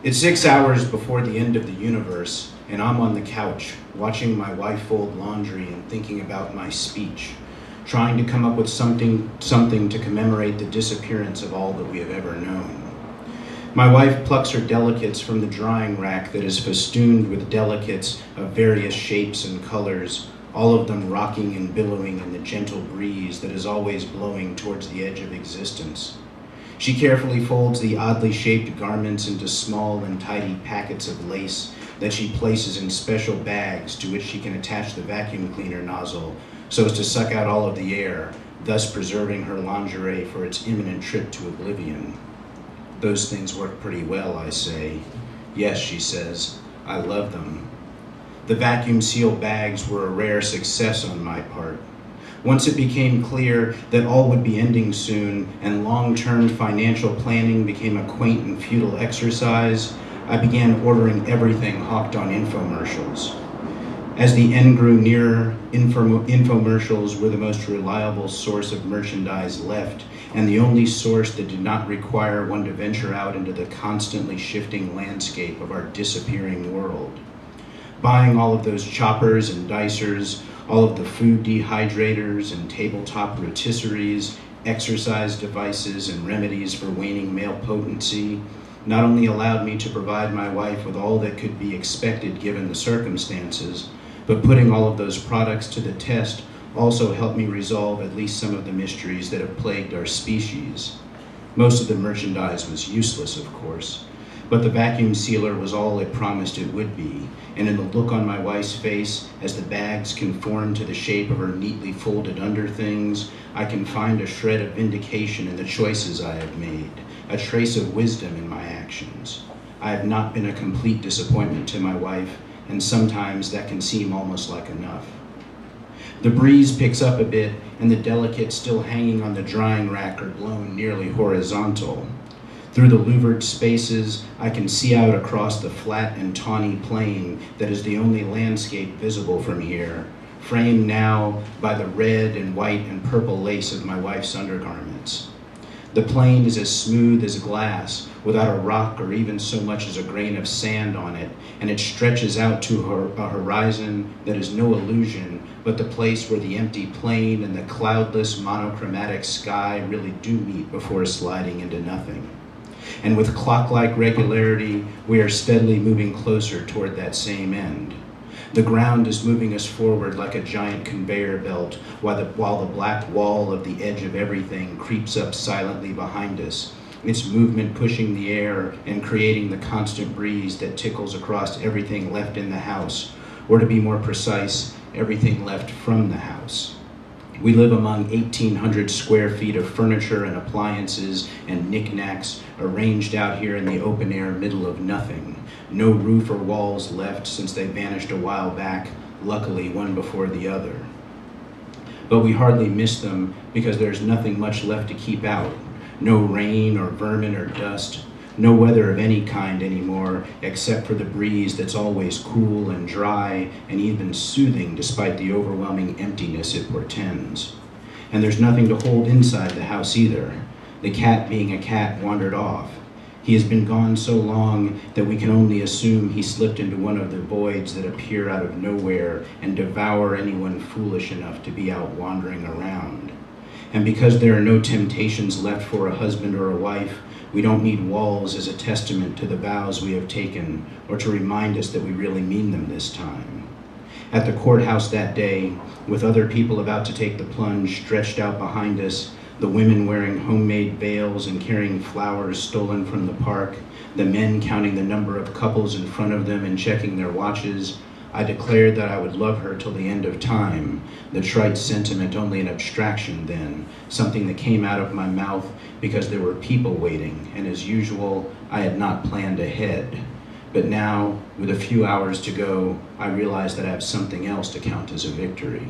It's 6 hours before the end of the universe, and I'm on the couch, watching my wife fold laundry and thinking about my speech, trying to come up with something to commemorate the disappearance of all that we have ever known. My wife plucks her delicates from the drying rack that is festooned with delicates of various shapes and colors, all of them rocking and billowing in the gentle breeze that is always blowing towards the edge of existence. She carefully folds the oddly shaped garments into small and tidy packets of lace that she places in special bags to which she can attach the vacuum cleaner nozzle so as to suck out all of the air, thus preserving her lingerie for its imminent trip to oblivion. Those things work pretty well, I say. Yes, she says, I love them. The vacuum seal bags were a rare success on my part. Once it became clear that all would be ending soon and long-term financial planning became a quaint and futile exercise, I began ordering everything hawked on infomercials. As the end grew nearer, infomercials were the most reliable source of merchandise left, and the only source that did not require one to venture out into the constantly shifting landscape of our disappearing world. Buying all of those choppers and dicers, all of the food dehydrators and tabletop rotisseries, exercise devices and remedies for waning male potency, not only allowed me to provide my wife with all that could be expected given the circumstances, but putting all of those products to the test also helped me resolve at least some of the mysteries that have plagued our species. Most of the merchandise was useless, of course, but the vacuum sealer was all it promised it would be, and in the look on my wife's face as the bags conformed to the shape of her neatly folded underthings, I can find a shred of vindication in the choices I have made, a trace of wisdom in my actions. I have not been a complete disappointment to my wife, and sometimes that can seem almost like enough. The breeze picks up a bit, and the delicates still hanging on the drying rack are blown nearly horizontal. Through the louvered spaces, I can see out across the flat and tawny plain that is the only landscape visible from here, framed now by the red and white and purple lace of my wife's undergarments. The plain is as smooth as glass, without a rock or even so much as a grain of sand on it, and it stretches out to a horizon that is no illusion, but the place where the empty plain and the cloudless monochromatic sky really do meet before sliding into nothing. And with clock-like regularity, we are steadily moving closer toward that same end. The ground is moving us forward like a giant conveyor belt, while the black wall of the edge of everything creeps up silently behind us, its movement pushing the air and creating the constant breeze that tickles across everything left in the house, or to be more precise, everything left from the house. We live among 1,800 square feet of furniture and appliances and knickknacks arranged out here in the open air middle of nothing. No roof or walls left since they vanished a while back, luckily one before the other. But we hardly miss them because there's nothing much left to keep out. No rain or vermin or dust, no weather of any kind anymore except for the breeze that's always cool and dry and even soothing despite the overwhelming emptiness it portends. And there's nothing to hold inside the house either. The cat being a cat wandered off. He has been gone so long that we can only assume he slipped into one of the voids that appear out of nowhere and devour anyone foolish enough to be out wandering around. And because there are no temptations left for a husband or a wife, we don't need walls as a testament to the vows we have taken or to remind us that we really mean them this time. At the courthouse that day, with other people about to take the plunge stretched out behind us, the women wearing homemade veils and carrying flowers stolen from the park, the men counting the number of couples in front of them and checking their watches, I declared that I would love her till the end of time, the trite sentiment only an abstraction then, something that came out of my mouth because there were people waiting, and as usual, I had not planned ahead. But now, with a few hours to go, I realize that I have something else to count as a victory.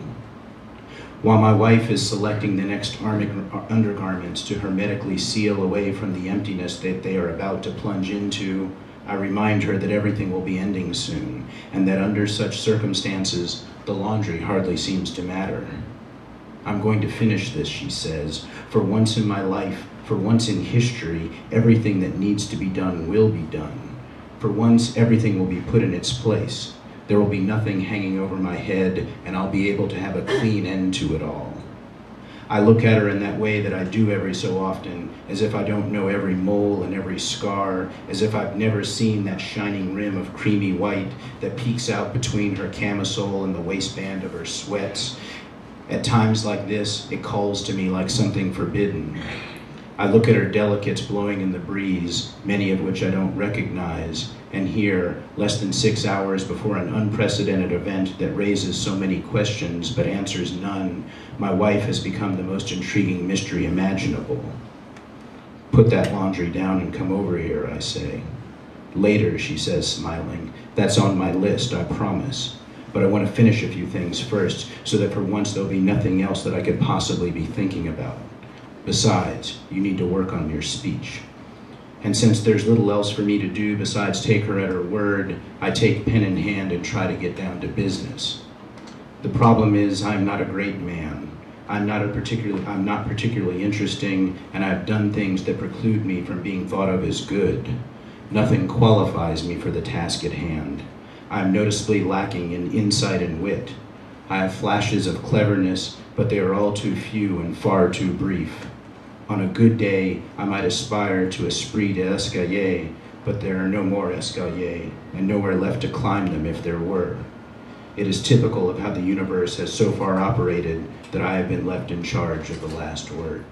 While my wife is selecting the next undergarments to hermetically seal away from the emptiness that they are about to plunge into, I remind her that everything will be ending soon, and that under such circumstances, the laundry hardly seems to matter. I'm going to finish this, she says. For once in my life, for once in history, everything that needs to be done will be done. For once, everything will be put in its place. There will be nothing hanging over my head, and I'll be able to have a clean end to it all. I look at her in that way that I do every so often, as if I don't know every mole and every scar, as if I've never seen that shining rim of creamy white that peeks out between her camisole and the waistband of her sweats. At times like this, it calls to me like something forbidden. I look at her delicates blowing in the breeze, many of which I don't recognize, and here, less than 6 hours before an unprecedented event that raises so many questions but answers none, my wife has become the most intriguing mystery imaginable. Put that laundry down and come over here, I say. Later, she says, smiling. That's on my list, I promise. But I want to finish a few things first, so that for once there'll be nothing else that I could possibly be thinking about. Besides, you need to work on your speech. And since there's little else for me to do besides take her at her word, I take pen in hand and try to get down to business. The problem is I'm not a great man. I'm not particularly interesting, and I've done things that preclude me from being thought of as good. Nothing qualifies me for the task at hand. I'm noticeably lacking in insight and wit. I have flashes of cleverness, but they are all too few and far too brief. On a good day, I might aspire to esprit d'escalier, but there are no more escaliers, and nowhere left to climb them if there were. It is typical of how the universe has so far operated that I have been left in charge of the last word.